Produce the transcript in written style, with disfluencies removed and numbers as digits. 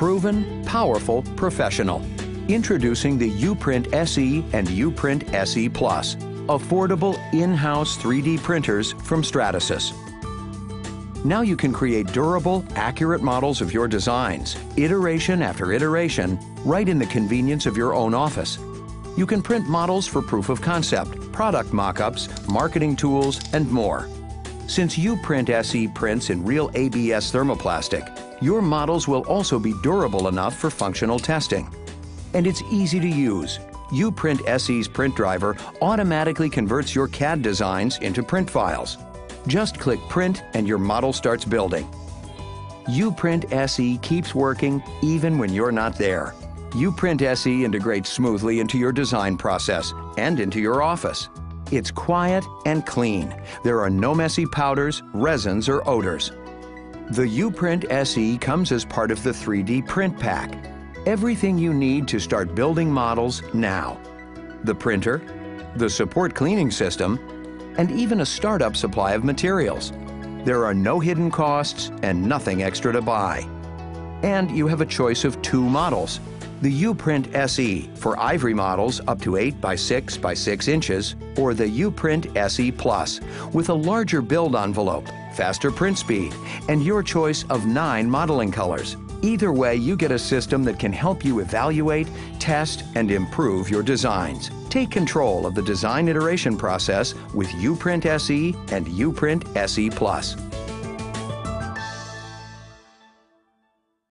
Proven, powerful, professional. Introducing the UPrint SE and UPrint SE Plus, affordable in-house 3D printers from Stratasys. Now you can create durable, accurate models of your designs, iteration after iteration, right in the convenience of your own office. You can print models for proof of concept, product mock-ups, marketing tools, and more. Since UPrint SE prints in real ABS thermoplastic, your models will also be durable enough for functional testing. And it's easy to use. UPrint SE's print driver automatically converts your CAD designs into print files. Just click Print and your model starts building. UPrint SE keeps working even when you're not there. UPrint SE integrates smoothly into your design process and into your office. It's quiet and clean. There are no messy powders, resins, or odors. The UPrint SE comes as part of the 3D Print Pack. Everything you need to start building models now. The printer, the support cleaning system, and even a startup supply of materials. There are no hidden costs and nothing extra to buy. And you have a choice of 2 models. The UPrint SE for ivory models up to 8 by 6 by 6 inches, or the UPrint SE Plus with a larger build envelope, faster print speed, and your choice of 9 modeling colors. Either way, you get a system that can help you evaluate, test, and improve your designs. Take control of the design iteration process with UPrint SE and UPrint SE Plus.